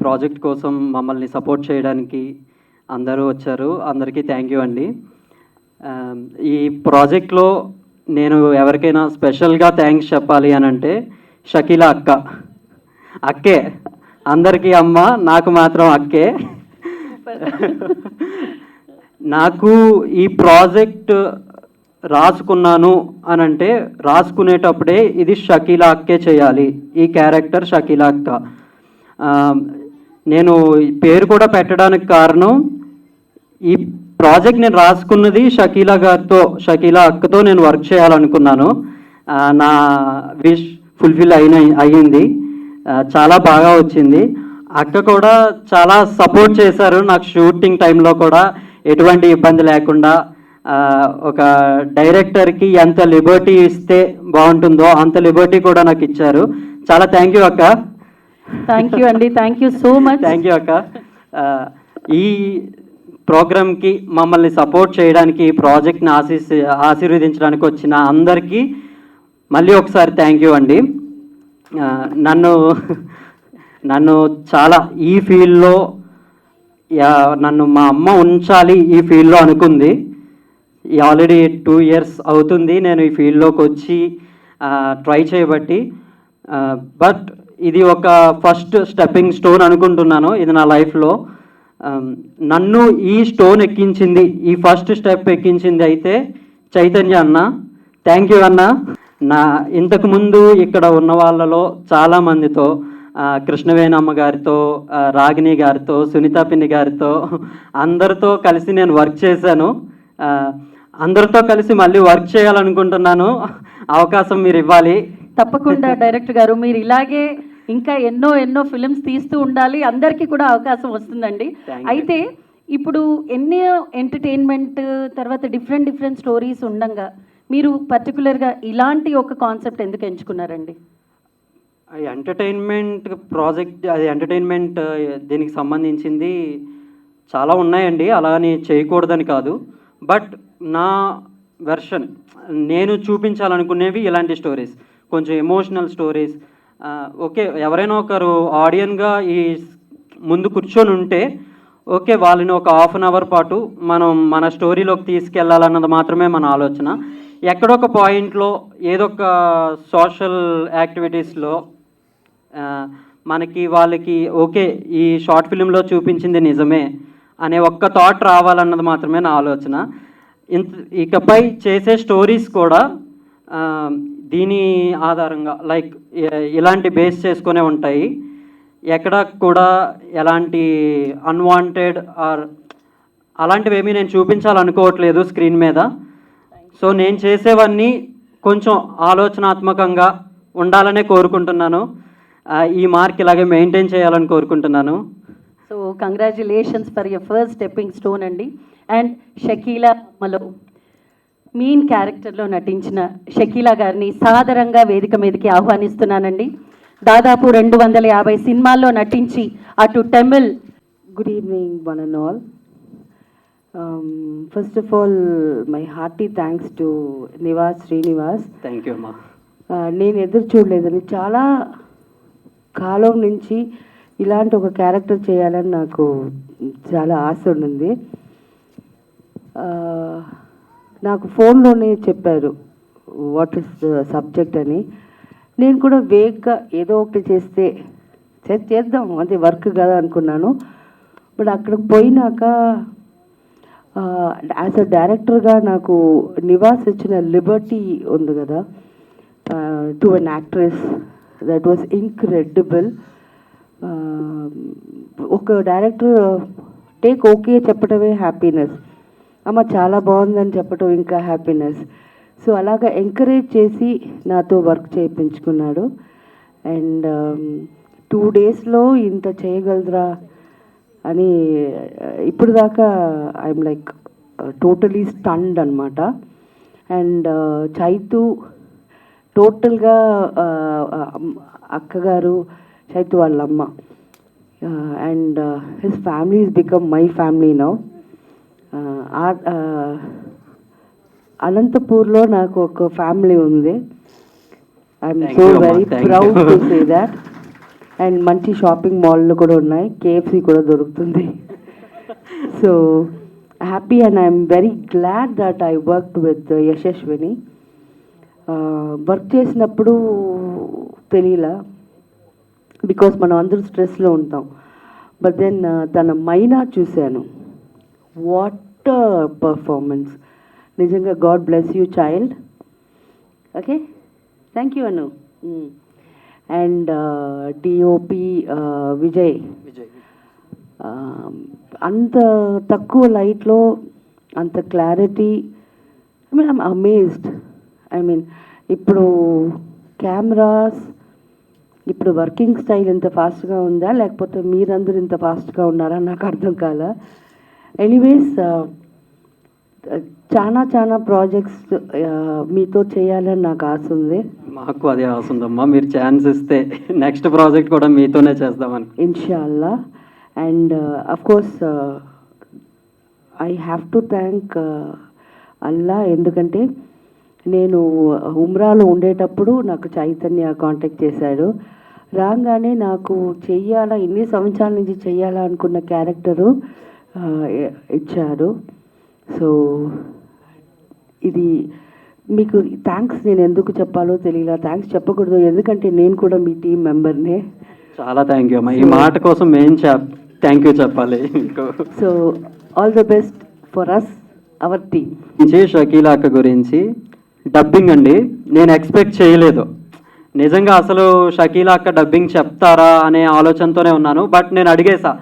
Project కోసం మమ్మల్ని support చేయడానికి అందరూ వచ్చారు. అందరికీ థ్యాంక్ యూ అండి. ఈ ప్రాజెక్ట్లో నేను ఎవరికైనా స్పెషల్గా థ్యాంక్స్ చెప్పాలి అని అంటే షకీలా అక్కే. అందరికీ అమ్మ, నాకు మాత్రం అక్కే. నాకు ఈ ప్రాజెక్ట్ రాసుకున్నాను అని అంటే రాసుకునేటప్పుడే ఇది షకీలా అక్కే చేయాలి, ఈ క్యారెక్టర్ షకీలా అక్క. నేను పేరు కూడా పెట్టడానికి కారణం, ఈ ప్రాజెక్ట్ నేను రాసుకున్నది షకీలా అక్కతో నేను వర్క్ చేయాలనుకున్నాను. నా విష్ ఫుల్ఫిల్ అయ్యింది. చాలా బాగా వచ్చింది. అక్క కూడా చాలా సపోర్ట్ చేశారు నాకు షూటింగ్ టైంలో కూడా, ఎటువంటి ఇబ్బంది లేకుండా. ఒక డైరెక్టర్కి ఎంత లిబర్టీ ఇస్తే బాగుంటుందో అంత లిబర్టీ కూడా నాకు ఇచ్చారు. చాలా థ్యాంక్ యూ అక్క. థ్యాంక్ యూ అండి, thank you so much. Thank you అక్క. ఈ ప్రోగ్రామ్కి మమ్మల్ని సపోర్ట్ చేయడానికి, ఈ ప్రాజెక్ట్ని ఆశీర్వదించడానికి వచ్చిన అందరికీ మళ్ళీ ఒకసారి థ్యాంక్ యూ అండి. నన్ను చాలా ఈ ఫీల్డ్లో నన్ను మా అమ్మ ఉంచాలి ఈ ఫీల్డ్లో అనుకుంది. ఆల్రెడీ 2 years అవుతుంది నేను ఈ ఫీల్డ్లోకి వచ్చి ట్రై చేయబట్టి. బట్ ఇది ఒక ఫస్ట్ స్టెప్పింగ్ స్టోన్ అనుకుంటున్నాను ఇది నా లైఫ్లో. నన్ను ఈ స్టోన్ ఎక్కించింది, ఈ ఫస్ట్ స్టెప్ ఎక్కించింది అయితే చైతన్య అన్న. థ్యాంక్ యూ అన్న. ఇంతకుముందు ఇక్కడ ఉన్న వాళ్ళలో చాలామందితో, కృష్ణవేణమ్మ గారితో, రాగిణి గారితో, సునీత పిన్ని గారితో, అందరితో కలిసి నేను వర్క్ చేశాను. అందరితో కలిసి మళ్ళీ వర్క్ చేయాలనుకుంటున్నాను. అవకాశం మీరు ఇవ్వాలి. తప్పకుండా డైరెక్టర్ గారు, మీరు ఇలాగే ఇంకా ఎన్నో ఫిలిమ్స్ తీస్తూ ఉండాలి, అందరికీ కూడా అవకాశం వస్తుందండి. అయితే ఇప్పుడు ఎన్నో ఎంటర్టైన్మెంట్ తర్వాత డిఫరెంట్ స్టోరీస్ ఉండగా మీరు పర్టికులర్గా ఇలాంటి ఒక కాన్సెప్ట్ ఎందుకు ఎంచుకున్నారండి? ఎంటర్టైన్మెంట్ ప్రాజెక్ట్, అది ఎంటర్టైన్మెంట్ దీనికి సంబంధించింది చాలా ఉన్నాయండి, అలాని చేయకూడదని కాదు. బట్ నా వెర్షన్, నేను చూపించాలనుకునేవి ఇలాంటి స్టోరీస్, కొంచెం ఎమోషనల్ స్టోరీస్. ఓకే, ఎవరైనా ఒకరు ఆడియన్గా ఈ ముందు కూర్చొని ఉంటే ఓకే, వాళ్ళని ఒక 1/2 hour పాటు మనం మన స్టోరీలోకి తీసుకెళ్లాలన్నది మాత్రమే మన ఆలోచన. ఎక్కడొక పాయింట్లో ఏదొక సోషల్ యాక్టివిటీస్లో మనకి వాళ్ళకి ఓకే ఈ షార్ట్ ఫిలింలో చూపించింది నిజమే అనే ఒక్క థాట్ రావాలన్నది మాత్రమే నా ఆలోచన. ఇకపై చేసే స్టోరీస్ కూడా దీని ఆధారంగా లైక్ ఇలాంటి బేస్ చేసుకునే ఉంటాయి. ఎక్కడ కూడా ఎలాంటి అన్వాంటెడ్ ఆర్ అలాంటివి ఏమీ నేను చూపించాలనుకోవట్లేదు స్క్రీన్ మీద. సో నేను చేసేవన్నీ కొంచెం ఆలోచనాత్మకంగా ఉండాలనే కోరుకుంటున్నాను. ఈ మార్క్ ఇలాగే మెయింటైన్ చేయాలని కోరుకుంటున్నాను. So congratulations for your first stepping stone అండి. అండ్ షకీలా అమ్మలో మీన్ క్యారెక్టర్లో నటించిన షకీలా గారిని సాదరంగా వేదిక మీదకి ఆహ్వానిస్తున్నానండి. దాదాపు 250 సినిమాల్లో నటించి అటు Tamil. Good evening one and all. First of all my hearty thanks to Srinivas. Thank you అమ్మా. నేను ఎదురు చూడలేదని, చాలా కాలం నుంచి ఇలాంటి ఒక క్యారెక్టర్ చేయాలని నాకు చాలా ఆశ ఉంది. నాకు ఫోన్లోనే చెప్పారు వాట్ ఇస్ ద సబ్జెక్ట్ అని. నేను కూడా వేగ్గా ఏదో ఒకటి చేద్దాం అంటే వర్క్ కదా అనుకున్నాను. బట్ అక్కడికి పోయినాక యాజ్ అ డైరెక్టర్గా నాకు నివాస్ ఇచ్చిన లిబర్టీ ఉంది కదా to an actress, that was incredible. ఒక డైరెక్టర్ టేక్ ఓకే చెప్పడమే హ్యాపీనెస్, అమ్మ చాలా బాగుందని చెప్పడం ఇంకా హ్యాపీనెస్. సో అలాగా ఎంకరేజ్ చేసి నాతో వర్క్ చేయించుకున్నాడు. అండ్ 2 daysలో ఇంత చేయగలరా అని ఇప్పుడు దాకా ఐఎమ్ లైక్ టోటలీ స్టన్డ్ అనమాట. అండ్ చైతు టోటల్గా అక్కగారు, చైతు వాళ్ళ అమ్మ, and his family is become my family now. అనంతపూర్లో నాకు ఒక ఫ్యామిలీ ఉంది. I'm so very proud to say that. And మంచి షాపింగ్ మాల్లు కూడా ఉన్నాయి, కేఎఫ్సి కూడా దొరుకుతుంది. So happy and I'm very glad that I worked with Yashaswini. Work చేసినప్పుడు తెలియలా, బికాస్ మనం అందరూ స్ట్రెస్లో ఉంటాం. బట్ దెన్ తన మైనా చూశాను, వాట్ పర్ఫార్మెన్స్. నిజంగా God bless you child. Okay, thank you Anu. And DOP Vijay, అంత తక్కువ లైట్లో అంత క్లారిటీ, ఐమ్ అమేజ్డ్. ఇప్పుడు కెమెరాస్, ఇప్పుడు వర్కింగ్ స్టైల్ ఇంత ఫాస్ట్గా ఉందా లేకపోతే మీరందరూ ఇంత ఫాస్ట్గా ఉన్నారా నాకు అర్థం కాల. ఎనీవేస్ చాలా ప్రాజెక్ట్స్ మీతో చేయాలని నాకు ఆశ ఉంది. మాకు అదే ఆశ ఉందమ్మా, మీరు ఛాన్స్ ఇస్తే నెక్స్ట్ ప్రాజెక్ట్ కూడా మీతోనే చేద్దామని. ఇన్షాల్లా. And of course I have to thank అల్లా, ఎందుకంటే నేను ఉమ్రాలో ఉండేటప్పుడు నాకు చైతన్య కాంటాక్ట్ చేశాడు. రాగానే నాకు చెయ్యాలా, ఇన్ని సంవత్సరాల నుంచి చెయ్యాలా అనుకున్న క్యారెక్టరు ఇచ్చారు. సో ఇది మీకు థ్యాంక్స్ నేను ఎందుకు చెప్పాలో తెలియలా. థ్యాంక్స్ చెప్పకూడదు, ఎందుకంటే నేను కూడా మీ టీం మెంబర్నే. చాలా థ్యాంక్ యూ అమ్మా, ఈ మాట కోసం మేము థ్యాంక్ యూ చెప్పాలి మీకు. So all the best for us, our team. Shakeela అక్క గురించి డబ్బింగ్ అండి, నేను ఎక్స్పెక్ట్ చేయలేదు నిజంగా. అసలు షకీలా అక్క డబ్బింగ్ చెప్తారా అనే ఆలోచనతోనే ఉన్నాను. బట్ నేను అడిగేసా,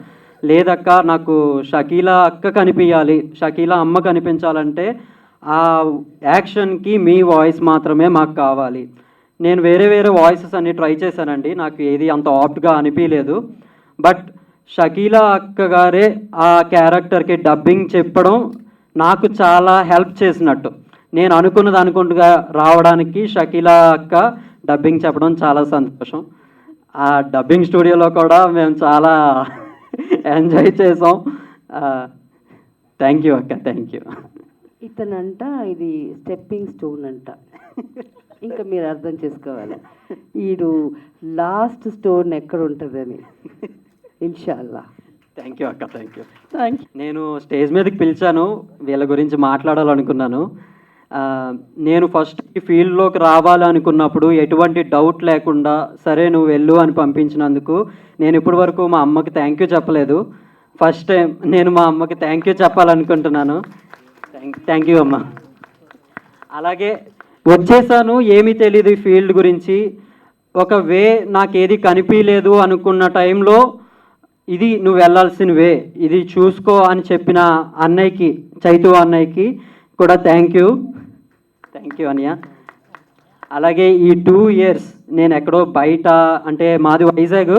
లేదక్క నాకు షకీలా అక్క కనిపించాలి, షకీలా అమ్మ కనిపించాలంటే ఆ యాక్షన్కి మీ వాయిస్ మాత్రమే మాకు కావాలి. నేను వేరే వాయిసెస్ అన్ని ట్రై చేశానండి, నాకు ఏది అంత ఆప్ట్గా అనిపించలేదు. బట్ షకీలా అక్క గారే ఆ క్యారెక్టర్కి డబ్బింగ్ చెప్పడం నాకు చాలా హెల్ప్ చేసినట్టు. నేను అనుకున్నది అనుకుంటుగా రావడానికి షకీలా అక్క డబ్బింగ్ చెప్పడం చాలా సంతోషం. ఆ డబ్బింగ్ స్టూడియోలో కూడా మేము చాలా ఎంజాయ్ చేసాం. థ్యాంక్ యూ అక్క, థ్యాంక్ యూ. ఇతనంట ఇది స్టెప్పింగ్ స్టోన్ అంట, ఇంకా మీరు అర్థం చేసుకోవాలి ఈడు లాస్ట్ స్టోన్ ఎక్కడ ఉంటుందని. ఇన్షాల్లా. థ్యాంక్ యూ అక్క, థ్యాంక్ యూ. నేను స్టేజ్ మీదకి పిలిచాను, వీళ్ళ గురించి మాట్లాడాలనుకున్నాను. నేను ఫస్ట్ ఈ ఫీల్డ్లోకి రావాలనుకున్నప్పుడు ఎటువంటి డౌట్ లేకుండా సరే నువ్వు వెళ్ళు అని పంపించినందుకు నేను ఇప్పటి వరకు మా అమ్మకి థ్యాంక్ యూ చెప్పలేదు. ఫస్ట్ టైం నేను మా అమ్మకి థ్యాంక్ యూ చెప్పాలనుకుంటున్నాను. థ్యాంక్ యూ అమ్మ. అలాగే వచ్చేసాను, ఏమీ తెలియదు ఈ ఫీల్డ్ గురించి. ఒక వే నాకేది కనిపించలేదు అనుకున్న టైంలో ఇది నువ్వు వెళ్ళాల్సిన వే, ఇది చూసుకో అని చెప్పిన అన్నయ్యకి, చైతు అన్నయ్యకి కూడా థ్యాంక్ యూ అన్నయ్య. అలాగే ఈ 2 years నేను ఎక్కడో బయట, అంటే మాది వైజాగ్,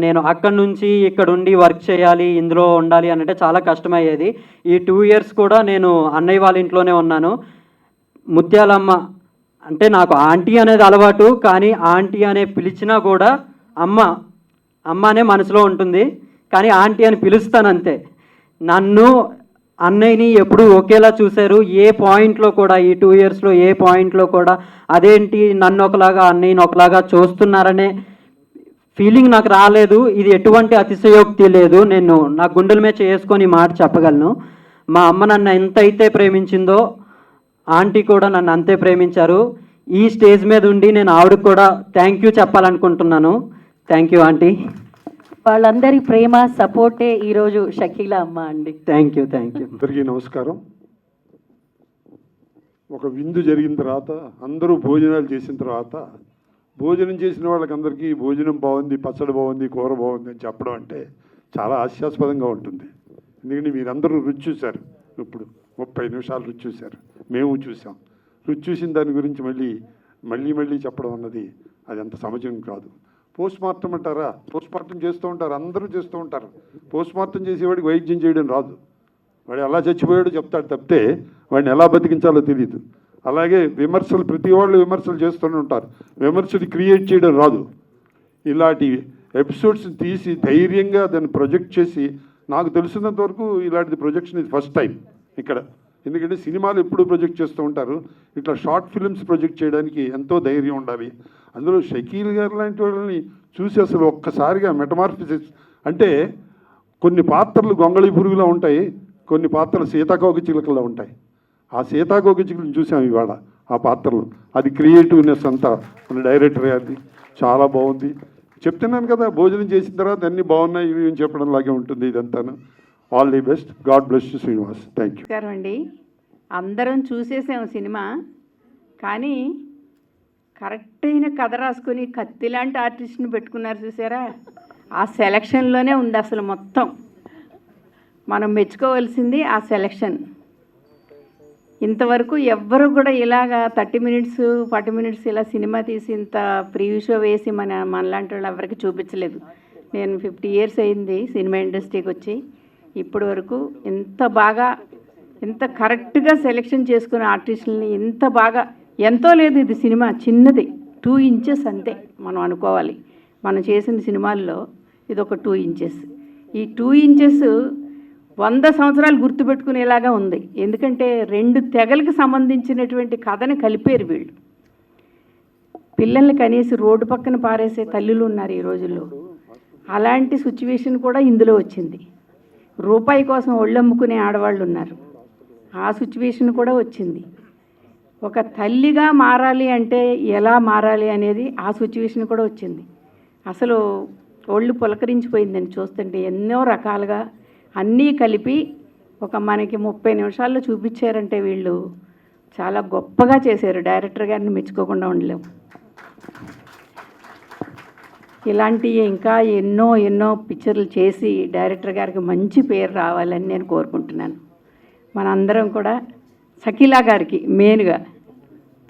నేను అక్కడి నుంచి ఇక్కడ ఉండి వర్క్ చేయాలి, ఇందులో ఉండాలి అంటే చాలా కష్టమయ్యేది. ఈ 2 years కూడా నేను అన్నయ్య వాళ్ళ ఇంట్లోనే ఉన్నాను. ముత్యాలమ్మ అంటే నాకు ఆంటీ అనేది అలవాటు, కానీ ఆంటీ అనే పిలిచినా కూడా అమ్మ అనే మనసులో ఉంటుంది, కానీ ఆంటీ అని పిలుస్తానంతే. నన్ను అన్నయ్యని ఎప్పుడు ఒకేలా చూశారు, ఏ పాయింట్లో కూడా ఈ 2 yearsలో ఏ పాయింట్లో కూడా అదేంటి నన్ను ఒకలాగా అన్నయ్యని ఒకలాగా చూస్తున్నారనే ఫీలింగ్ నాకు రాలేదు. ఇది ఎటువంటి అతిశయోక్తి లేదు, నేను నా గుండెల మీద చేసుకొని మాట చెప్పగలను. మా అమ్మ నన్ను ఎంతైతే ప్రేమించిందో ఆంటీ కూడా నన్ను అంతే ప్రేమించారు. ఈ స్టేజ్ మీద ఉండి నేను ఆవిడకు కూడా థ్యాంక్ యూ చెప్పాలనుకుంటున్నాను. Thank you aunty. వాళ్ళందరి ప్రేమ సపోర్టే ఈరోజు షకీలా అమ్మ అండి. Thank you. అందరికీ నమస్కారం. ఒక విందు జరిగిన తర్వాత అందరూ భోజనాలు చేసిన తర్వాత భోజనం చేసిన వాళ్ళకందరికీ భోజనం బాగుంది, పచ్చడి బాగుంది, కూర బాగుంది అని చెప్పడం అంటే చాలా హాస్యాస్పదంగా ఉంటుంది. ఎందుకంటే మీరందరూ రుచి చూశారు, ఇప్పుడు 30 నిమిషాలు రుచి చూశారు, మేము చూసాం. రుచి చూసిన దాని గురించి మళ్ళీ చెప్పడం అన్నది అది అంత సమాజం కాదు. పోస్ట్ మార్టం అంటారా, పోస్ట్ మార్టం చేస్తూ ఉంటారు, అందరూ చేస్తూ ఉంటారు. పోస్ట్ మార్టం చేసేవాడికి వైద్యం చేయడం రాదు, వాడు ఎలా చచ్చిపోయాడో చెప్తాడు తప్పితే వాడిని ఎలా బతికించాలో తెలియదు. అలాగే విమర్శలు, ప్రతి వాళ్ళు విమర్శలు చేస్తూనే ఉంటారు, విమర్శలు క్రియేట్ చేయడం రాదు. ఇలాంటి ఎపిసోడ్స్ని తీసి ధైర్యంగా దాన్ని ప్రొజెక్ట్ చేసి, నాకు తెలిసినంత వరకు ఇలాంటి ప్రొజెక్షన్ ఇది ఫస్ట్ టైం ఇక్కడ. ఎందుకంటే సినిమాలు ఎప్పుడు ప్రొజెక్ట్ చేస్తూ ఉంటారు, ఇట్లా షార్ట్ ఫిల్మ్స్ ప్రొజెక్ట్ చేయడానికి ఎంతో ధైర్యం ఉండాలి. అందులో షకీల్ గారు లాంటి వాళ్ళని చూసి అసలు ఒక్కసారిగా మెటమార్ఫిసిస్ అంటే కొన్ని పాత్రలు గొంగళి పురుగులా ఉంటాయి, కొన్ని పాత్రలు సీతాకోక చిలుకలా ఉంటాయి. ఆ సీతాకోక చిలుకలను చూసాం ఇవాళ ఆ పాత్రలు. అది క్రియేటివ్నెస్ అంతా మన డైరెక్టర్ అది చాలా బాగుంది. చెప్తున్నాను కదా, భోజనం చేసిన తర్వాత అన్నీ బాగున్నాయి ఇవి అని చెప్పడం లాగే ఉంటుంది ఇదంతాను. All the best. God bless you Srinivas. Thank you. నమస్కారం అండి. అందరం చూసేసాం సినిమా, కానీ కరెక్ట్ అయిన కథ రాసుకొని కత్తి లాంటి ఆర్టిస్ట్ని పెట్టుకున్నారు చూసారా, ఆ సెలక్షన్లోనే ఉంది అసలు మొత్తం. మనం మెచ్చుకోవాల్సింది ఆ సెలక్షన్. ఇంతవరకు ఎవ్వరు కూడా ఇలాగా 30 మినిట్స్ 40 మినిట్స్ ఇలా సినిమా తీసి ఇంత ప్రివ్యూ షో వేసి మనలాంటి వాళ్ళు ఎవరికి చూపించలేదు. నేను 50 ఇయర్స్ అయింది సినిమా ఇండస్ట్రీకి వచ్చి. ఇప్పటి వరకు ఇంత బాగా ఇంత కరెక్ట్గా సెలెక్షన్ చేసుకునే ఆర్టిస్టులని ఇంత బాగా ఎంతో లేదు. ఇది సినిమా చిన్నది, 2 ఇంచెస్ అంతే మనం అనుకోవాలి. మనం చేసిన సినిమాల్లో ఇది ఒక 2 ఇంచెస్. ఈ 2 ఇంచెస్ 100 సంవత్సరాలు గుర్తుపెట్టుకునేలాగా ఉంది. ఎందుకంటే 2 తెగలకు సంబంధించినటువంటి కథని కలిపేరు వీళ్ళు. పిల్లల్ని కనీసం రోడ్డు పక్కన పారేసే తల్లులు ఉన్నారు ఈ రోజుల్లో. అలాంటి సిచ్యువేషన్ కూడా ఇందులో వచ్చింది. రూపాయి కోసం ఒళ్ళమ్ముకునే ఆడవాళ్ళు ఉన్నారు, ఆ సిచ్యువేషన్ కూడా వచ్చింది. ఒక తల్లిగా మారాలి అంటే ఎలా మారాలి అనేది ఆ సిచ్యువేషన్ కూడా వచ్చింది. అసలు ఒళ్ళు పులకరించిపోయిందని చూస్తుంటే. ఎన్నో రకాలుగా అన్నీ కలిపి ఒక మనకి 30 నిమిషాల్లో చూపించారంటే వీళ్ళు చాలా గొప్పగా చేశారు. డైరెక్టర్ గారిని మెచ్చుకోకుండా ఉండలేము. ఇలాంటివి ఇంకా ఎన్నో ఎన్నో పిక్చర్లు చేసి డైరెక్టర్ గారికి మంచి పేరు రావాలని నేను కోరుకుంటున్నాను. మనందరం కూడా షకీలా గారికి మెయిన్గా,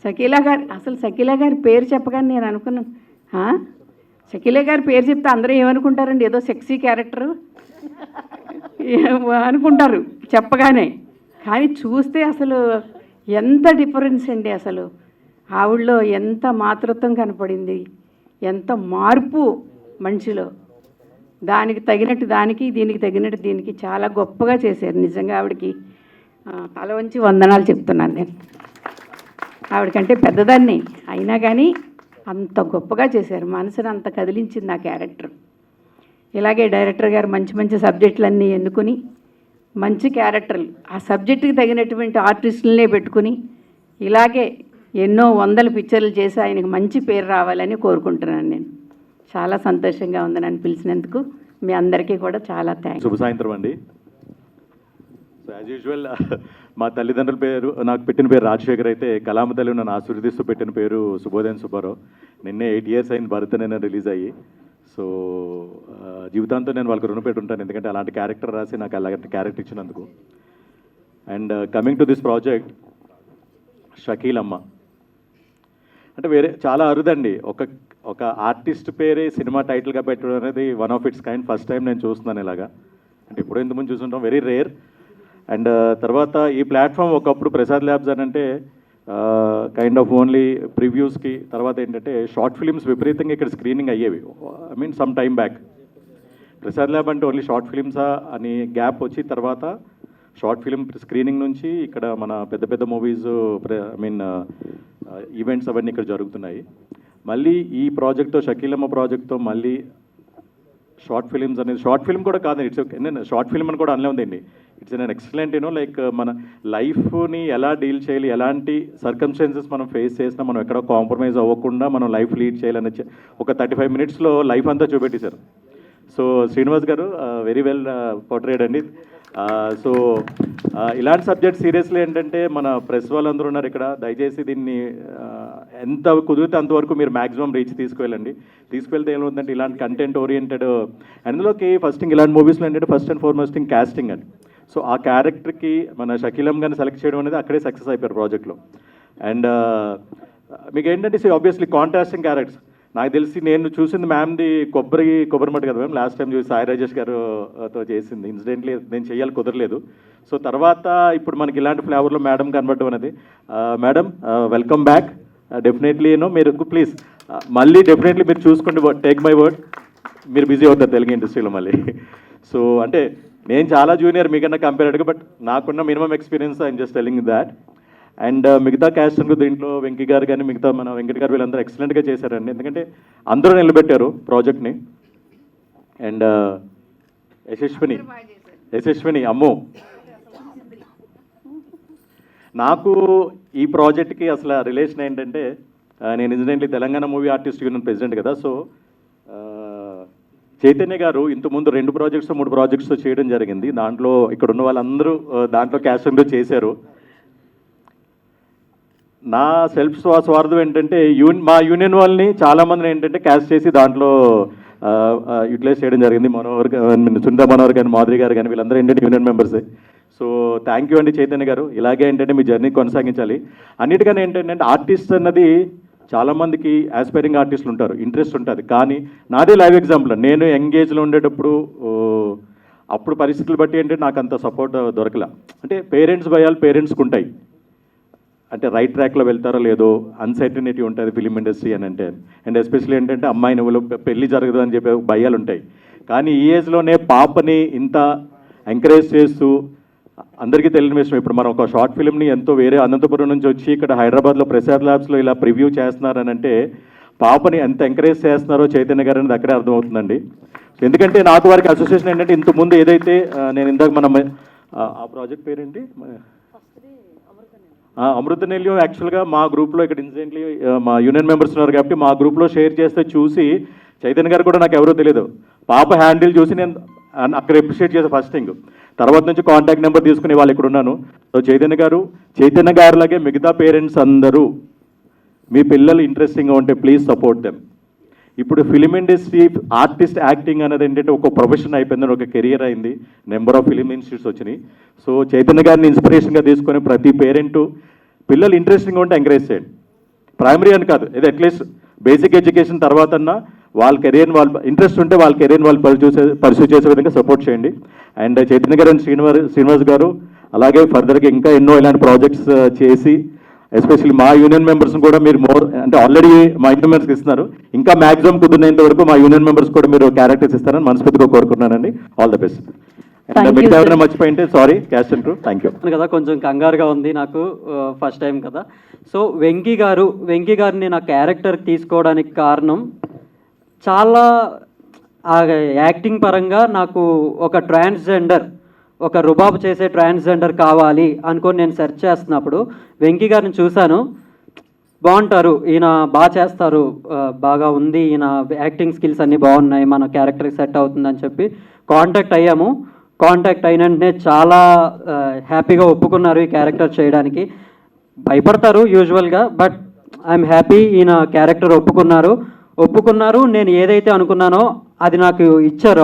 షకీలా గారు అసలు షకీలా గారి పేరు చెప్పగానే నేను అనుకున్నాను, షకీలా గారి పేరు చెప్తే అందరూ ఏమనుకుంటారండి, ఏదో సెక్సీ క్యారెక్టర్ అనుకుంటారు చెప్పగానే. కానీ చూస్తే అసలు ఎంత డిఫరెన్స్ అండి. అసలు ఆవిడలో ఎంత మాతృత్వం కనపడింది, ఎంత మార్పు మనిషిలో. దానికి తగినట్టు దానికి, దీనికి తగినట్టు దీనికి చాలా గొప్పగా చేశారు. నిజంగా ఆవిడకి తల వంచి వందనాలు చెప్తున్నాను నేను. ఆవిడకంటే పెద్దదాన్ని అయినా కానీ అంత గొప్పగా చేశారు. మనసుని అంత కదిలించింది ఆ క్యారెక్టర్. ఇలాగే డైరెక్టర్ గారు మంచి మంచి సబ్జెక్టులన్నీ ఎన్నుకొని మంచి క్యారెక్టర్లు, ఆ సబ్జెక్టుకి తగినటువంటి ఆర్టిస్టులనే పెట్టుకుని ఇలాగే ఎన్నో 100 పిక్చర్లు చేసి ఆయనకు మంచి పేరు రావాలని కోరుకుంటున్నాను. నేను చాలా సంతోషంగా ఉంది నన్ను పిలిచినందుకు. మీ అందరికీ కూడా చాలా థ్యాంక్స్. శుభ సాయంత్రం అండి. సో యాజ్ యూజువల్ మా తల్లిదండ్రుల పేరు, నాకు పెట్టిన పేరు రాజశేఖర్ అయితే, కలామ తల్లి నన్ను ఆశీర్వదిస్తూ పెట్టిన పేరు సుబోధన్ సుబ్బారావు. నిన్నే 8 ఇయర్స్ అయింది భరత్ నేను రిలీజ్ అయ్యి. సో జీవితాంతో నేను వాళ్ళకి రుణపేట ఉంటాను, ఎందుకంటే అలాంటి క్యారెక్టర్ రాసి నాకు అలాంటి క్యారెక్టర్ ఇచ్చినందుకు. And coming to this project, షకీలమ్మ అంటే వేరే చాలా అరుదండి. ఒక ఆర్టిస్ట్ పేరే సినిమా టైటిల్గా పెట్టడం అనేది one of it's kind. First time నేను చూస్తున్నాను ఇలాగా. అంటే ఎప్పుడో ఇంతకుముందు చూస్తుంటాం, వెరీ రేర్. అండ్ తర్వాత ఈ ప్లాట్ఫామ్ ఒకప్పుడు ప్రసాద్ ల్యాబ్స్ అని అంటే కైండ్ ఆఫ్ ఓన్లీ ప్రివ్యూస్కి, తర్వాత ఏంటంటే షార్ట్ ఫిలిమ్స్ విపరీతంగా ఇక్కడ స్క్రీనింగ్ అయ్యేవి. I mean some time back. Prasad lab అంటే ఓన్లీ షార్ట్ ఫిలిమ్సా అని గ్యాప్ వచ్చి తర్వాత షార్ట్ ఫిలిం స్క్రీనింగ్ నుంచి ఇక్కడ మన పెద్ద పెద్ద మూవీస్, ఐ మీన్ ఈవెంట్స్ అవన్నీ ఇక్కడ జరుగుతున్నాయి. మళ్ళీ ఈ ప్రాజెక్ట్తో, షకీలమ్మ ప్రాజెక్ట్తో మళ్ళీ షార్ట్ ఫిలిమ్స్ అనేది, షార్ట్ ఫిల్మ్ కూడా కాదండి, ఇట్స్ షార్ట్ ఫిల్మ్ అని కూడా అనలే ఉందండి. ఇట్స్ అన్ ఎక్సలెంట్ లైక్ మన లైఫ్ని ఎలా డీల్ చేయాలి, ఎలాంటి సర్కమ్స్టాన్సెస్ మనం ఫేస్ చేసినా మనం ఎక్కడ కాంప్రమైజ్ అవ్వకుండా మనం లైఫ్ లీడ్ చేయాలని ఒక 35 మినిట్స్లో లైఫ్ అంతా చూపెట్టేశారు. సో శ్రీనివాస్ గారు వెరీ వెల్ పోర్ట్రేట్ అండి. సో ఇలాంటి సబ్జెక్ట్ సీరియస్లీ ఏంటంటే మన ప్రెస్ వాళ్ళందరూ ఉన్నారు ఇక్కడ, దయచేసి దీన్ని ఎంత కుదిరితే అంతవరకు మీరు మ్యాక్సిమం రీచ్ తీసుకువెళ్ళండి. తీసుకువెళ్తే ఏమవుతుందంటే ఇలాంటి కంటెంట్ ఓరియంటెడ్, అందులోకి ఫస్ట్ ఇలాంటి మూవీస్లో ఏంటంటే ఫస్ట్ అండ్ ఫార్మోస్ట్ కాస్టింగ్ అని. సో ఆ క్యారెక్టర్కి మన షకీలమ్మ గారిని సెలెక్ట్ చేయడం అనేది అక్కడే సక్సెస్ అయిపోయారు ప్రాజెక్ట్లో. అండ్ మీకు ఏంటంటే ఆబ్వియస్లీ కాంట్రాస్టింగ్ క్యారెక్టర్స్. నాకు తెలిసి నేను చూసింది మ్యామ్ది కొబ్బరి మట్టి కదా మ్యామ్, లాస్ట్ టైం చూసి సాయి రాజేష్ గారుతో చేసింది. ఇన్సిడెంట్లీ నేను చేయాలి కుదరలేదు. సో తర్వాత ఇప్పుడు మనకి ఇలాంటి ఫ్లేవర్లో మేడం కనబడడం అనేది, మేడం వెల్కమ్ బ్యాక్. డెఫినెట్లీ మీరు ప్లీజ్ మళ్ళీ డెఫినెట్లీ మీరు చూసుకోండి, టేక్ మై వర్డ్, మీరు బిజీ అవుతారు తెలుగు ఇండస్ట్రీలో మళ్ళీ. సో అంటే నేను చాలా జూనియర్ మీకన్నా కంపేర్డ్గా, బట్ నాకున్న minimum experience I'm just telling that. And మిగతా క్యాస్ట్ దీంట్లో వెంకీ గారు కానీ మిగతా మన వెంకట్ గారు వీళ్ళందరూ ఎక్సలెంట్గా చేశారండి. ఎందుకంటే అందరూ నిలబెట్టారు ప్రాజెక్ట్ని. అండ్ యశస్విని అమ్మో, నాకు ఈ ప్రాజెక్ట్కి అసలు రిలేషన్ ఏంటంటే నేను incidentally Telangana movie artist union president కదా. సో చైతన్య గారు ఇంతకుముందు 2 ప్రాజెక్ట్స్ 3 ప్రాజెక్ట్స్ చేయడం జరిగింది. దాంట్లో ఇక్కడ ఉన్న వాళ్ళందరూ దాంట్లో క్యాస్టింగ్లో చేశారు. నా సెల్ఫ్ స్వార్థం ఏంటంటే మా యూనియన్ వాళ్ళని చాలామందిని ఏంటంటే క్యాస్ట్ చేసి దాంట్లో యూటిలైజ్ చేయడం జరిగింది. సునీత మనోహర్ కానీ మాధురి గారు కానీ వీళ్ళందరూ ఏంటంటే యూనియన్ మెంబర్సే. సో థ్యాంక్ యూ అండి చైతన్య గారు. ఇలాగే ఏంటంటే మీ జర్నీ కొనసాగించాలి. అన్నిటికన్నా ఏంటంటే ఆర్టిస్ట్ అన్నది చాలామందికి ఆస్పైరింగ్ ఆర్టిస్టులు ఉంటారు, ఇంట్రెస్ట్ ఉంటుంది. కానీ నాదే లైవ్ ఎగ్జాంపుల్. నేను యంగేజ్లో ఉండేటప్పుడు అప్పుడు పరిస్థితులు బట్టి ఏంటంటే నాకు అంత సపోర్ట్ దొరకలే. అంటే పేరెంట్స్ భయాలు పేరెంట్స్కి ఉంటాయి, అంటే రైట్ ట్రాక్లో వెళ్తారో లేదో అన్సర్టనిటీ ఉంటుంది ఫిలిం ఇండస్ట్రీ అని అంటే. అండ్ ఎస్పెషల్లీ ఏంటంటే అమ్మాయి నువ్వులు పెళ్లి జరగదు అని చెప్పే భయాలు ఉంటాయి. కానీ ఈ ఏజ్లోనే పాపని ఇంత ఎంకరేజ్ చేస్తూ అందరికీ తెలియని విషయం, ఇప్పుడు మనం ఒక షార్ట్ ఫిల్మ్ని ఎంతో వేరే అనంతపురం నుంచి వచ్చి ఇక్కడ హైదరాబాద్లో ప్రసాద్ ల్యాబ్స్లో ఇలా ప్రివ్యూ చేస్తున్నారని అంటే పాపని ఎంత ఎంకరేజ్ చేస్తున్నారో చైతన్య గారు అనేది అక్కడే అర్థమవుతుందండి. ఎందుకంటే నాకు వారికి అసోసియేషన్ ఏంటంటే ఇంతకుముందు ఏదైతే నేను ఇందాక మనం ఆ ప్రాజెక్ట్ పేరేంటి అమృతనిలయం, యాక్చువల్గా మా గ్రూప్లో ఇక్కడ ఇన్సిడెంట్లీ మా యూనియన్ మెంబర్స్ ఉన్నారు కాబట్టి మా గ్రూప్లో షేర్ చేస్తే చూసి చైతన్య గారు కూడా నాకు ఎవరో తెలియదు, పాప హ్యాండిల్ చూసి నేను అక్కడ అప్రిషియేట్ చేసే ఫస్ట్ థింగ్. తర్వాత నుంచి కాంటాక్ట్ నెంబర్ తీసుకుని వాళ్ళు ఇక్కడ ఉన్నాను. సో చైతన్య గారిలాగే మిగతా పేరెంట్స్ అందరూ మీ పిల్లలు ఇంట్రెస్టింగ్గా ఉంటే ప్లీజ్ సపోర్ట్ దెమ్. ఇప్పుడు ఫిలిం ఇండస్ట్రీ ఆర్టిస్ట్ యాక్టింగ్ అనేది ఏంటంటే ఒక ప్రొఫెషన్ అయిపోయిందని, ఒక కెరియర్ అయింది. నెంబర్ ఆఫ్ ఫిలిం ఇన్స్టిట్యూట్స్ వచ్చినాయి. సో చైతన్య గారిని ఇన్స్పిరేషన్గా తీసుకొని ప్రతి పేరెంటు పిల్లలు ఇంట్రెస్టింగ్గా ఉంటే ఎంకరేజ్ చేయండి. ప్రైమరీ అని కాదు, ఇది అట్లీస్ట్ బేసిక్ ఎడ్యుకేషన్ తర్వాత వాళ్ళ కెరీర్ని వాళ్ళు ఇంట్రెస్ట్ ఉంటే వాళ్ళ కెరీర్ని వాళ్ళు పర్సూ చేసే విధంగా సపోర్ట్ చేయండి. అండ్ చైతన్య గారు అండ్ శ్రీనివాస్ గారు అలాగే ఫర్దర్గా ఇంకా ఎన్నో ఇలాంటి ప్రాజెక్ట్స్ చేసి ఎస్పెషల్లీ మా యూనియన్ మెంబర్స్ని కూడా మీరు అంటే ఆల్రెడీ మా యూనియన్ మెంబర్స్కి ఇస్తున్నారు, ఇంకా మ్యాక్సిమం కుదిరినంత వరకు మా యూనియన్ మెంబర్స్ కూడా మీరు క్యారెక్టర్స్ ఇస్తారని మనస్ఫూర్తిగా కోరుకుంటున్నానండి. All the best. మీకు ఎవరైనా మర్చిపోయింటే సారీ, క్యాస్ట్ అంటారు. థ్యాంక్ యూ కదా, కొంచెం కంగారుగా ఉంది నాకు, ఫస్ట్ టైం కదా. సో వెంకీ గారిని నా క్యారెక్టర్ తీసుకోవడానికి కారణం చాలా యాక్టింగ్ పరంగా నాకు ఒక ట్రాన్స్జెండర్, ఒక రుబాబు చేసే ట్రాన్స్జెండర్ కావాలి అనుకొని నేను సెర్చ్ చేస్తున్నప్పుడు వెంకీ గారిని చూశాను. బాగుంటారు, ఈయన బాగా చేస్తారు, బాగా ఉంది, ఈయన యాక్టింగ్ స్కిల్స్ అన్నీ బాగున్నాయి, మన క్యారెక్టర్కి సెట్ అవుతుందని చెప్పి కాంటాక్ట్ అయ్యాము. కాంటాక్ట్ అయిన వెంటనే చాలా హ్యాపీగా ఒప్పుకున్నారు ఈ క్యారెక్టర్ చేయడానికి. భయపడతారు యూజువల్గా, బట్ ఐఎమ్ హ్యాపీ ఈయన క్యారెక్టర్ ఒప్పుకున్నారు. నేను ఏదైతే అనుకున్నానో అది నాకు ఇచ్చారు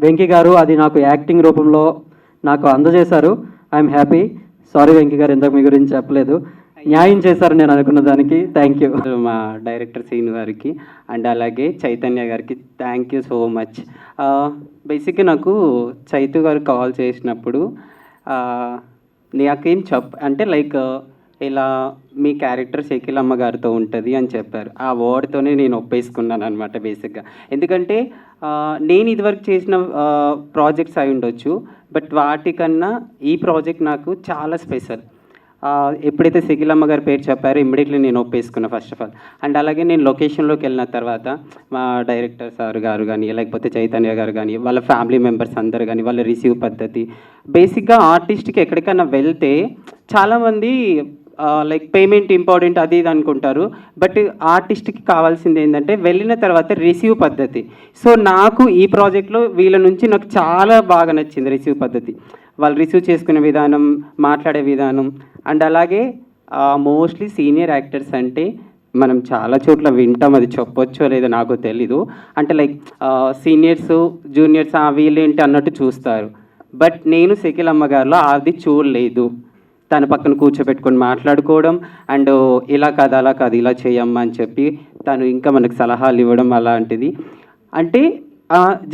వెంకీ గారు, అది నాకు యాక్టింగ్ రూపంలో నాకు అందజేశారు. I'm happy. సారీ వెంకీ గారు, ఇంతకు మీ గురించి చెప్పలేదు, న్యాయం చేశారు నేను అనుకున్న దానికి. Thank you. మా డైరెక్టర్ సీన్ గారికి అండ్ అలాగే చైతన్య గారికి థ్యాంక్ యూ సో మచ్. బేసిక్గా నాకు చైతు గారు కాల్ చేసినప్పుడు నాకేం అంటే లైక్ ఇలా మీ క్యారెక్టర్ షకీలమ్మ గారితో ఉంటుంది అని చెప్పారు. ఆ వర్డ్తోనే నేను ఒప్పేసుకున్నాను అనమాట బేసిక్గా. ఎందుకంటే నేను ఇదివరకు చేసిన ప్రాజెక్ట్స్ అయి ఉండొచ్చు, బట్ వాటికన్నా ఈ ప్రాజెక్ట్ నాకు చాలా స్పెషల్. ఎప్పుడైతే షకీలమ్మ గారి పేరు చెప్పారో ఇమ్మీడియట్లీ నేను ఒప్పేసుకున్నా ఫస్ట్ ఆఫ్ ఆల్. అండ్ అలాగే నేను లొకేషన్లోకి వెళ్ళిన తర్వాత మా డైరెక్టర్ సార్ గారు కానీ లేకపోతే చైతన్య గారు కానీ వాళ్ళ ఫ్యామిలీ మెంబర్స్ అందరు కానీ వాళ్ళ రిసీవ్ పద్ధతి, బేసిక్గా ఆర్టిస్ట్కి ఎక్కడికైనా వెళ్తే చాలామంది లైక్ పేమెంట్ ఇంపార్టెంట్ అది ఇది అనుకుంటారు, బట్ ఆర్టిస్ట్కి కావాల్సింది ఏంటంటే వెళ్ళిన తర్వాత రిసీవ్ పద్ధతి. సో నాకు ఈ ప్రాజెక్ట్లో వీళ్ళ నుంచి నాకు చాలా బాగా నచ్చింది రిసీవ్ పద్ధతి. వాళ్ళు రిసీవ్ చేసుకునే విధానం, మాట్లాడే విధానం. అండ్ అలాగే మోస్ట్లీ సీనియర్ యాక్టర్స్ అంటే మనం చాలా చోట్ల వింటాం, అది చెప్పొచ్చో లేదో నాకు తెలీదు. అంటే లైక్ సీనియర్స్ జూనియర్స్ వీళ్ళేంటి అన్నట్టు చూస్తారు, బట్ నేను షకీలమ్మ గారిలో అది చూడలేదు. తన పక్కన కూర్చోబెట్టుకొని మాట్లాడుకోవడం అండ్ ఇలా కాదు అలా కాదు ఇలా చేయమ్మా అని చెప్పి తను ఇంకా మనకు సలహాలు ఇవ్వడం అలాంటిది. అంటే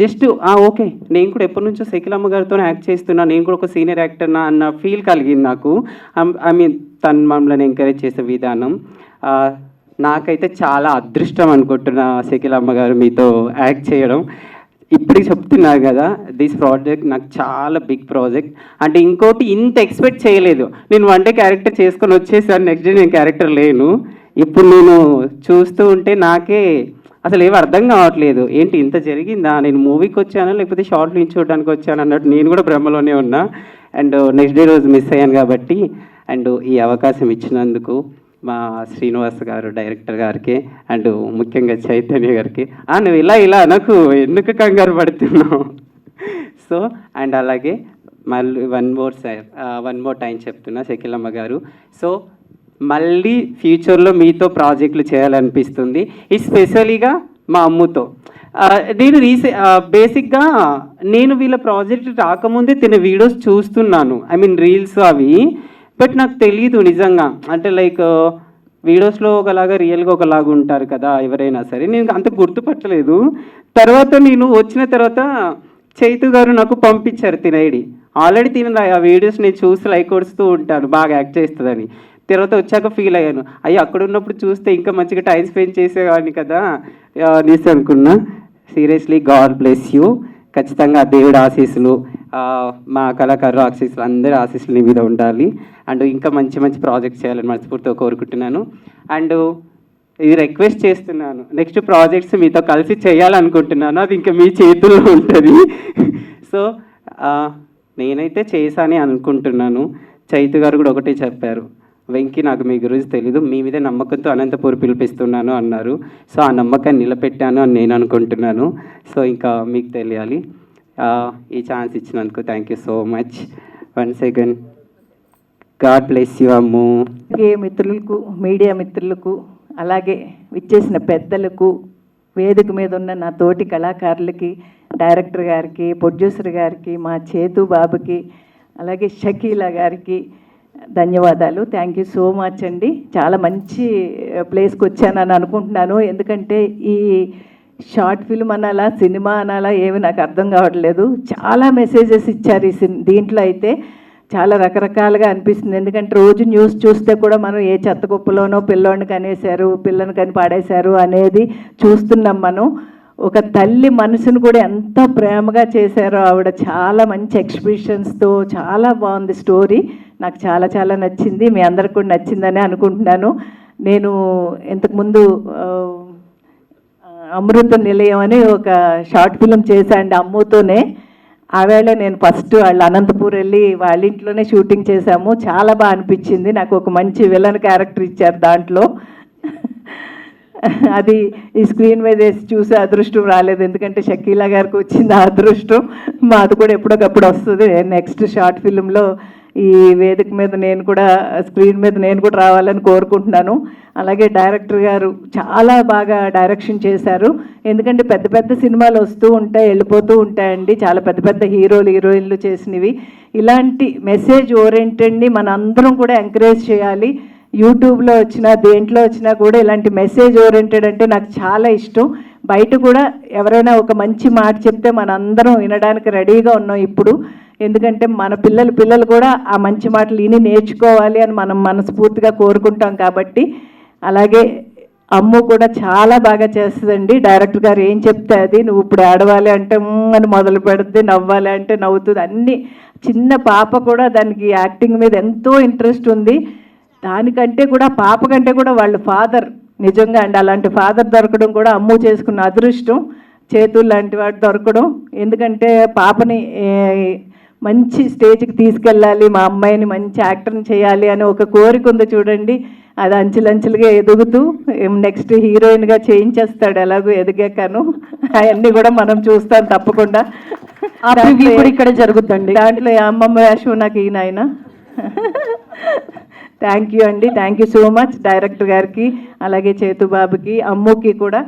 జస్ట్ ఓకే, నేను కూడా ఎప్పటి నుంచో షకీలమ్మ గారితో యాక్ట్ చేస్తున్నా, నేను కూడా ఒక సీనియర్ యాక్టర్నా అన్న ఫీల్ కలిగింది నాకు. ఐ మీన్ తను మమ్మల్ని ఎంకరేజ్ చేసే విధానం నాకైతే చాలా అదృష్టం అనుకుంటున్నా షకీలమ్మ గారు మీతో యాక్ట్ చేయడం. ఇప్పటికి చెప్తున్నారు కదా, దిస్ ప్రాజెక్ట్ నాకు చాలా బిగ్ ప్రాజెక్ట్. అంటే ఇంకోటి ఇంత ఎక్స్పెక్ట్ చేయలేదు. నేను వన్ డే క్యారెక్టర్ చేసుకొని వచ్చేసాను, నెక్స్ట్ డే నేను క్యారెక్టర్ లేను. ఇప్పుడు నేను చూస్తూ ఉంటే నాకే అసలు ఏమి అర్థం కావట్లేదు, ఏంటి ఇంత జరిగిందా, నేను మూవీకి వచ్చానా లేకపోతే షార్ట్ నుంచి చూడడానికి వచ్చాను అన్నట్టు నేను కూడా భ్రమలోనే ఉన్నా. అండ్ నెక్స్ట్ డే రోజు మిస్ అయ్యాను కాబట్టి, అండ్ ఈ అవకాశం ఇచ్చినందుకు మా శ్రీనివాస్ గారు డైరెక్టర్ గారికి, అండ్ ముఖ్యంగా చైతన్య గారికి, నువ్వు ఇలా నాకు ఎందుకు కంగారు పడుతున్నావు. సో అండ్ అలాగే మళ్ళీ వన్ మోర్ టైం చెప్తున్నా షకీలమ్మ గారు. సో మళ్ళీ ఫ్యూచర్లో మీతో ప్రాజెక్టులు చేయాలనిపిస్తుంది, ఎస్పెషలీగా మా అమ్ముతో. నేను బేసిక్గా నేను వీళ్ళ ప్రాజెక్ట్ రాకముందే తిన వీడియోస్ చూస్తున్నాను, ఐ మీన్ రీల్స్ అవి. బట్ నాకు తెలియదు నిజంగా, అంటే లైక్ వీడియోస్లో ఒకలాగా రియల్గా ఒకలాగా ఉంటారు కదా ఎవరైనా సరే, నేను అంత గుర్తుపట్టలేదు. తర్వాత నేను వచ్చిన తర్వాత చైతు గారు నాకు పంపించారు తిన ఐడి. ఆల్రెడీ తిన ఆ వీడియోస్ నేను చూసి లైక్ కొడుతూ ఉంటాను, బాగా యాక్ట్ చేస్తుందని. తర్వాత వచ్చాక ఫీల్ అయ్యాను, అయ్యో అక్కడ ఉన్నప్పుడు చూస్తే ఇంకా మంచిగా టైం స్పెండ్ చేసేవాడిని కదా అనేసి అనుకున్నా. Seriously God bless you. ఖచ్చితంగా దేవుడు ఆశీస్సులు, మా కళాకారులు ఆశీస్సులు, అందరి ఆశీస్సులు నీ మీద ఉండాలి. అండ్ ఇంకా మంచి మంచి ప్రాజెక్ట్స్ చేయాలని మనస్ఫూర్తిగా కోరుకుంటున్నాను. అండ్ ఇది రిక్వెస్ట్ చేస్తున్నాను, నెక్స్ట్ ప్రాజెక్ట్స్ మీతో కలిసి చేయాలనుకుంటున్నాను, అది ఇంకా మీ చేతుల్లో ఉంటుంది. సో నేనైతే చేశానే అనుకుంటున్నాను. చైతు గారు కూడా ఒకటే చెప్పారు, వెంకీ నాకు మీ గురించి తెలీదు, మీ మీద నమ్మకంతో అనంతపూర్ పిలిపిస్తున్నాను అన్నారు. సో ఆ నమ్మకాన్ని నిలబెట్టాను అని నేను అనుకుంటున్నాను. సో ఇంకా మీకు తెలియాలి. ఈ ఛాన్స్ ఇచ్చినందుకు thank you so much. Once again God bless you Ammu. అలాగే మిత్రులకు, మీడియా మిత్రులకు, అలాగే విచ్చేసిన పెద్దలకు, వేదిక మీద ఉన్న నా తోటి కళాకారులకి, డైరెక్టర్ గారికి, ప్రొడ్యూసర్ గారికి, మా చేతు బాబుకి, అలాగే షకీలా గారికి ధన్యవాదాలు. థ్యాంక్ యూ సో మచ్ అండి. చాలా మంచి ప్లేస్కి వచ్చానని అనుకుంటున్నాను. ఎందుకంటే ఈ షార్ట్ ఫిల్మ్ అనాలా, సినిమా అనాలా, ఏమి నాకు అర్థం కావట్లేదు. చాలా మెసేజెస్ ఇచ్చారు ఈ దీంట్లో అయితే. చాలా రకరకాలుగా అనిపిస్తుంది. ఎందుకంటే రోజు న్యూస్ చూస్తే కూడా మనం ఏ చెత్త కుప్పలోనో పిల్లోని కనేశారు, పిల్లని కని పాడేశారు అనేది చూస్తున్నాం మనం. ఒక తల్లి మనసును కూడా ఎంత ప్రేమగా చేశారో ఆవిడ. చాలా మంచి ఎక్స్ప్రెషన్స్తో చాలా బాగుంది స్టోరీ. నాకు చాలా చాలా నచ్చింది. మీ అందరికి కూడా నచ్చిందని అనుకుంటున్నాను. నేను ఇంతకుముందు అమృత నిలయం అని ఒక షార్ట్ ఫిల్మ్ చేశాను అమ్ముతోనే. ఆవేళ నేను ఫస్ట్ వాళ్ళు అనంతపూర్ వెళ్ళి వాళ్ళ ఇంట్లోనే షూటింగ్ చేశాము. చాలా బాగా అనిపించింది. నాకు ఒక మంచి విలన్ క్యారెక్టర్ ఇచ్చారు దాంట్లో. అది ఈ స్క్రీన్ మీద వేసి చూసే అదృష్టం రాలేదు. ఎందుకంటే షకీలా గారికి వచ్చింది ఆ అదృష్టం. మాది కూడా ఎప్పటికప్పుడు వస్తుంది. నెక్స్ట్ షార్ట్ ఫిల్మ్లో ఈ వేదిక మీద నేను కూడా, స్క్రీన్ మీద నేను కూడా రావాలని కోరుకుంటున్నాను. అలాగే డైరెక్టర్ గారు చాలా బాగా డైరెక్షన్ చేశారు. ఎందుకంటే పెద్ద పెద్ద సినిమాలు వస్తూ ఉంటాయి, వెళ్ళిపోతూ ఉంటాయండి. చాలా పెద్ద పెద్ద హీరోయిన్లు చేసినవి. ఇలాంటి మెసేజ్ ఓరియంటెడ్ని మన అందరం కూడా ఎంకరేజ్ చేయాలి. యూట్యూబ్లో వచ్చినా దేంట్లో వచ్చినా కూడా ఇలాంటి మెసేజ్ ఓరియంటెడ్ అంటే నాకు చాలా ఇష్టం. బయట కూడా ఎవరైనా ఒక మంచి మాట చెప్తే మన అందరం వినడానికి రెడీగా ఉన్నాం ఇప్పుడు. ఎందుకంటే మన పిల్లలు కూడా ఆ మంచి మాటలు విని నేర్చుకోవాలి అని మనం మనస్ఫూర్తిగా కోరుకుంటాం కాబట్టి. అలాగే అమ్ము కూడా చాలా బాగా చేస్తుందండి. డైరెక్టర్ గారు ఏం చెప్తే అది, నువ్వు ఇప్పుడు ఆడవాలి అంటే అని మొదలు పెడుతుంది, నవ్వాలి అంటే నవ్వుతుంది. అన్నీ చిన్న పాప కూడా దానికి యాక్టింగ్ మీద ఎంతో ఇంట్రెస్ట్ ఉంది. దానికంటే కూడా పాప కంటే కూడా వాళ్ళ ఫాదర్ నిజంగా అండి, అలాంటి ఫాదర్ దొరకడం కూడా అమ్ము చేసుకున్న అదృష్టం. చేతులు లాంటి వాడు దొరకడం. ఎందుకంటే పాపని మంచి స్టేజ్కి తీసుకెళ్ళాలి, మా అమ్మాయిని మంచి యాక్టర్ని చేయాలి అని ఒక కోరిక ఉంది చూడండి. అది అంచెలంచెలుగా ఎదుగుతూ నెక్స్ట్ హీరోయిన్గా చేయించేస్తాడు ఎలాగో ఎదిగాకను. అవన్నీ కూడా మనం చూస్తాం తప్పకుండా. ఇక్కడ జరుగుతుందండి. దాంట్లో అమ్మమ్మ వేషం నాకు ఈయన ఆయన. థ్యాంక్ యూ అండి. Thank you so much director గారికి, అలాగే చేతుబాబుకి, అమ్ముకి కూడా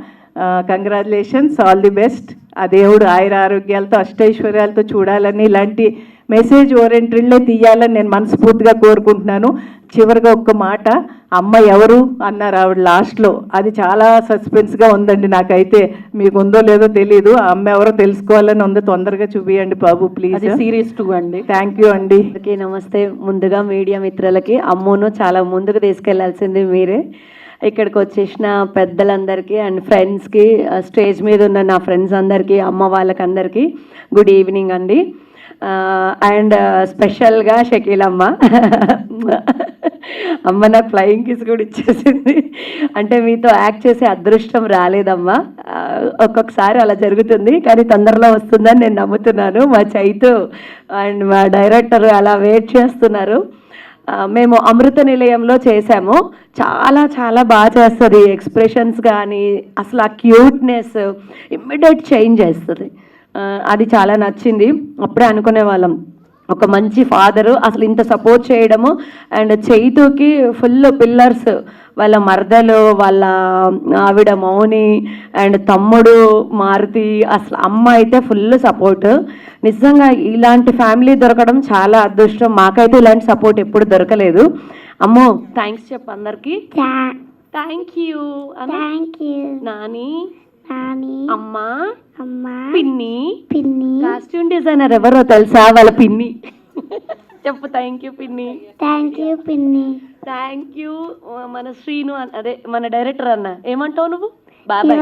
కంగ్రాచులేషన్స్, ఆల్ ది బెస్ట్. ఆ దేవుడు ఆయుర ఆరోగ్యాలతో అష్టైశ్వర్యాలతో చూడాలని, ఇలాంటి మెసేజ్ ఓరియంటెడ్లే తీయాలని నేను మనస్ఫూర్తిగా కోరుకుంటున్నాను. చివరిగా ఒక్క మాట, అమ్మ ఎవరు అన్నారు ఆవిడ లాస్ట్లో. అది చాలా సస్పెన్స్గా ఉందండి. నాకైతే మీకు ఉందో లేదో తెలీదు. ఆ అమ్మ ఎవరో తెలుసుకోవాలని ఉంది. తొందరగా చూపియండి బాబు ప్లీజ్. సీరీస్ 2 అండి. థ్యాంక్ యూ అండి. నమస్తే. ముందుగా మీడియా మిత్రులకి, అమ్మును చాలా ముందుకు తీసుకెళ్లాల్సింది మీరే. ఇక్కడికి వచ్చేసిన పెద్దలందరికీ అండ్ ఫ్రెండ్స్కి, స్టేజ్ మీద ఉన్న నా ఫ్రెండ్స్ అందరికీ, అమ్మ వాళ్ళకందరికీ గుడ్ ఈవినింగ్ అండి. అండ్ స్పెషల్గా షకీలమ్మ అమ్మ నాకు ఫ్లయింగ్ కిస్ కూడా ఇచ్చేసింది. అంటే మీతో యాక్ట్ చేసే అదృష్టం రాలేదమ్మా, ఒక్కొక్కసారి అలా జరుగుతుంది, కానీ తొందరలో వస్తుందని నేను నమ్ముతున్నాను. మా చైతు అండ్ మా డైరెక్టర్ అలా వెయిట్ చేస్తున్నారు. మేము అమృత నిలయంలో చేసాము, చాలా చాలా బాగా చేస్తుంది. ఎక్స్ప్రెషన్స్ కానీ అసలు ఆ క్యూట్నెస్ ఇమ్మీడియట్ చేంజ్ చేస్తుంది. అది చాలా నచ్చింది. అప్పుడే అనుకునే వాళ్ళం ఒక మంచి ఫాదరు అసలు ఇంత సపోర్ట్ చేయడము. అండ్ చైతుకి ఫుల్ పిల్లర్స్, వాళ్ళ మరదలు, వాళ్ళ ఆవిడ మౌని అండ్ తమ్ముడు మారుతి, అసలు అమ్మ అయితే ఫుల్ సపోర్ట్. నిజంగా ఇలాంటి ఫ్యామిలీ దొరకడం చాలా అదృష్టం. మాకైతే ఇలాంటి సపోర్ట్ ఎప్పుడు దొరకలేదు. అమ్మో థ్యాంక్స్ చెప్పు అందరికి. థ్యాంక్ యూ నాని, అమ్మ, పిన్ని. కాస్ట్యూమ్ డిజైనర్ ఎవరో తెలుసా? వాళ్ళ పిన్ని. చెప్పు థ్యాంక్ యూ పిన్ని. థ్యాంక్ యూ మన శ్రీను, అదే మన డైరెక్టర్ అన్న. ఏమంటావు నువ్వు? బాబాయ్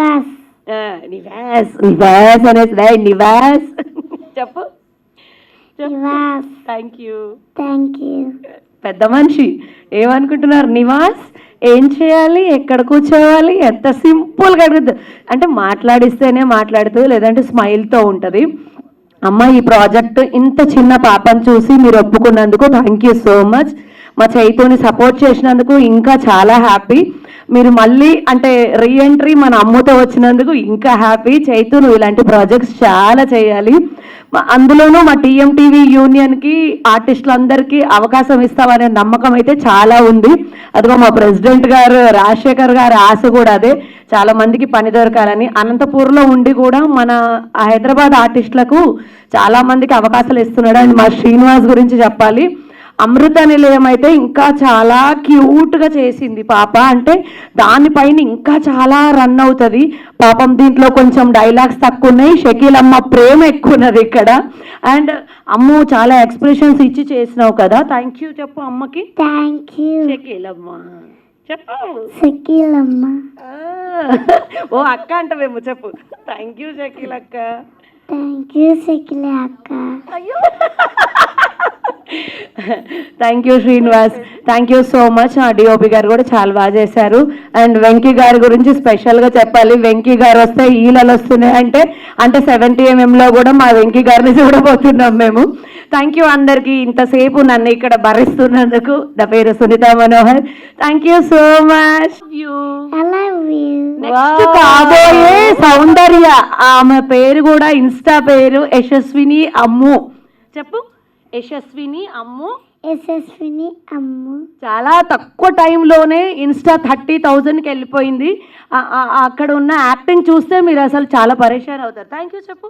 నివాస్ అనేసి నివాస్ చెప్పు. Thank you. పెద్ద మనిషి ఏమనుకుంటున్నారు? నివాస్ ఏం చేయాలి, ఎక్కడ కూర్చోవాలి, ఎంత సింపుల్గా అడుగుతుంది అంటే మాట్లాడిస్తేనే మాట్లాడుతూ, లేదంటే స్మైల్తో ఉంటుంది. అమ్మ ఈ ప్రాజెక్ట్ ఇంత చిన్న పాపను చూసి మీరు ఒప్పుకున్నందుకు థ్యాంక్ యూ సో మచ్. మా చైతూని సపోర్ట్ చేసినందుకు ఇంకా చాలా హ్యాపీ. మీరు మళ్ళీ అంటే రీఎంట్రీ మన అమ్మతో వచ్చినందుకు ఇంకా హ్యాపీ. చైతూ నువ్వు ఇలాంటి ప్రాజెక్ట్స్ చాలా చేయాలి. అందులోనూ మా టీఎంటీవీ యూనియన్కి ఆర్టిస్టులందరికీ అవకాశం ఇస్తామనే నమ్మకం అయితే చాలా ఉంది. అదిగో మా ప్రెసిడెంట్ గారు రాజశేఖర్ గారు ఆశ కూడా అదే, చాలా మందికి పని దొరకాలని. అనంతపూర్లో ఉండి కూడా మన హైదరాబాద్ ఆర్టిస్టులకు చాలా మందికి అవకాశాలు ఇస్తున్నాడు. అండ్ మా శ్రీనివాస్ గురించి చెప్పాలి. అమృత నిలయం అయితే ఇంకా చాలా క్యూట్గా చేసింది పాప. అంటే దానిపైన ఇంకా చాలా రన్ అవుతుంది. పాపం దీంట్లో కొంచెం డైలాగ్స్ తక్కువ ఉన్నాయి, షకీలమ్మ ప్రేమ ఎక్కువ ఉన్నది ఇక్కడ. అండ్ అమ్ము చాలా ఎక్స్ప్రెషన్స్ ఇచ్చి చేసినావు కదా, థ్యాంక్ యూ చెప్పు అమ్మకి. షకీలమ్మ చెప్పు. ఓ అక్క అంటవేమో చెప్పు. థ్యాంక్ యూ షకీల్ అక్క. అయ్యో thank you Srinivas, thank you so much. DOP గారు కూడా చాలా బాగా చేశారు. అండ్ వెంకీ గారి గురించి స్పెషల్గా చెప్పాలి. వెంకీ గారు వస్తే ఈలలు వస్తున్నాయి అంటే 70mm కూడా మా వెంకీ గారిని చూడబోతున్నాం మేము. థ్యాంక్ యూ అందరికీ ఇంతసేపు నన్ను ఇక్కడ భరిస్తున్నందుకు. నా పేరు Sunitha Manohar. Thank you so much. Next కాబోయే సౌందర్య, ఆమె పేరు కూడా ఇన్స్టా పేరు యశస్విని అమ్ము. చెప్పు. యశస్విని అమ్ము. చాలా తక్కువ టైంలోనే ఇన్స్టా 30,000కి వెళ్ళిపోయింది. అక్కడ ఉన్న యాక్టింగ్ చూస్తే మీరు అసలు చాలా పరేషాన్ అవుతారు. థ్యాంక్ యూ చెప్పు.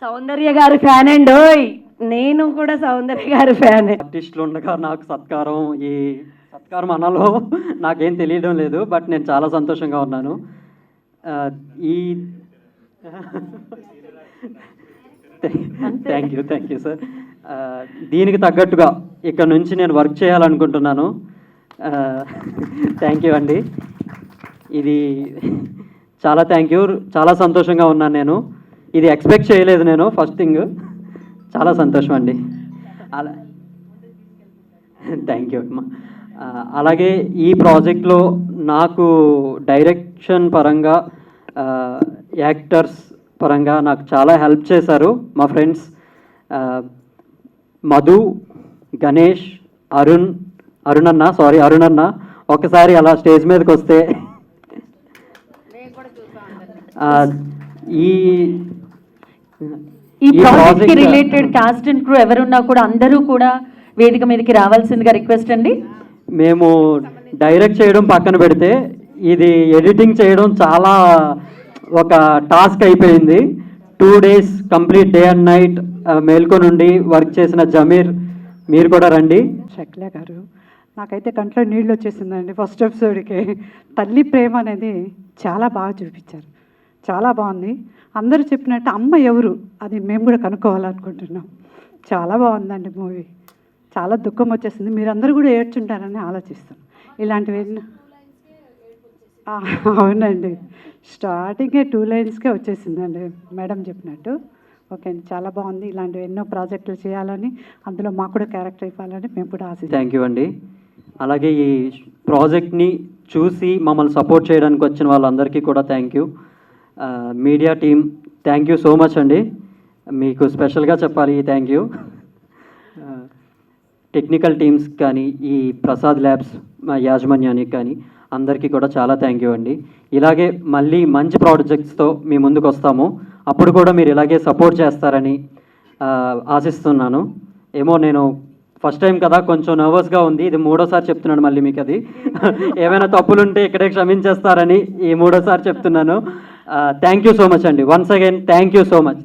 సౌందర్య గారి ఫ్యాన్ అండ్ ఓయ్, నేను కూడా సౌందర్య గారి ఫ్యాన్. ఆర్టిస్టులు ఉండగా నాకు సత్కారం, ఈ సత్కారం అనాలో నాకేం తెలియడం లేదు, బట్ నేను చాలా సంతోషంగా ఉన్నాను. ఈ థ్యాంక్ యూ సార్. దీనికి తగ్గట్టుగా ఇక్కడ నుంచి నేను వర్క్ చేయాలనుకుంటున్నాను. థ్యాంక్ యూ అండి. ఇది చాలా థ్యాంక్ యూ, చాలా సంతోషంగా ఉన్నాను నేను. ఇది ఎక్స్పెక్ట్ చేయలేదు నేను. ఫస్ట్ థింగ్ చాలా సంతోషం అండి. అలా థ్యాంక్ యూ అమ్మా. అలాగే ఈ ప్రాజెక్ట్లో నాకు డైరెక్షన్ పరంగా, యాక్టర్స్ పరంగా నాకు చాలా హెల్ప్ చేశారు మా ఫ్రెండ్స్ మధు, గణేష్, అరుణ్ అన్న. ఒకసారి అలా స్టేజ్ మీదకి వస్తే ఈ ప్రాజెక్ట్ కి రిలేటెడ్ కాస్ట్ అండ్ క్రూ ఎవరున్నా కూడా అందరూ కూడా వేదిక మీదకి రావాల్సిందిగా రిక్వెస్ట్ అండి. మేము డైరెక్ట్ చేయడం పక్కన పెడితే ఇది ఎడిటింగ్ చేయడం చాలా ఒక టాస్క్ అయిపోయింది. 2 days complete day and night మేల్కొని ఉండి వర్క్ చేసిన జమీర్, మీరు కూడా రండి. షకీలా గారు, నాకైతే కంట్లో నీళ్ళు వచ్చేసిందండి. ఫస్ట్ ఎపిసోడ్కి తల్లి ప్రేమ అనేది చాలా బాగా చూపించారు, చాలా బాగుంది. అందరూ చెప్పినట్టు అమ్మ ఎవరు అది మేము కూడా కనుక్కోవాలనుకుంటున్నాం. చాలా బాగుందండి మూవీ. చాలా దుఃఖం వచ్చేసింది. మీరందరూ కూడా ఏడ్చుంటారని ఆలోచిస్తాం. ఇలాంటివి అవునండి, స్టార్టింగే 2 లైన్స్కే వచ్చేసిందండి మేడం చెప్పినట్టు. ఓకే అండి, చాలా బాగుంది. ఇలాంటివి ఎన్నో ప్రాజెక్టులు చేయాలని, అందులో మాకు కూడా క్యారెక్టర్ ఇవ్వాలని మేము కూడా ఆశిస్తాం. థ్యాంక్ యూ అండి. అలాగే ఈ ప్రాజెక్ట్ని చూసి మమ్మల్ని సపోర్ట్ చేయడానికి వచ్చిన వాళ్ళందరికీ కూడా thank you. Media team thank you so much అండి. మీకు స్పెషల్గా చెప్పాలి ఈ థ్యాంక్ యూ. టెక్నికల్ టీమ్స్ కానీ, ఈ ప్రసాద్ ల్యాబ్స్ యాజమాన్యానికి కానీ అందరికీ కూడా చాలా థ్యాంక్ యూ అండి. ఇలాగే మళ్ళీ మంచి ప్రాజెక్ట్స్తో మీ ముందుకు వస్తాము. అప్పుడు కూడా మీరు ఇలాగే సపోర్ట్ చేస్తారని ఆశిస్తున్నాను. ఏమో నేను ఫస్ట్ టైం కదా, కొంచెం నర్వస్గా ఉంది. ఇది 3వసారి చెప్తున్నాను మళ్ళీ మీకు అది. ఏమైనా తప్పులుంటే ఇక్కడే క్షమించేస్తారని ఈ 3వసారి చెప్తున్నాను. థ్యాంక్ యూ సో మచ్ అండి. Once again thank you so much.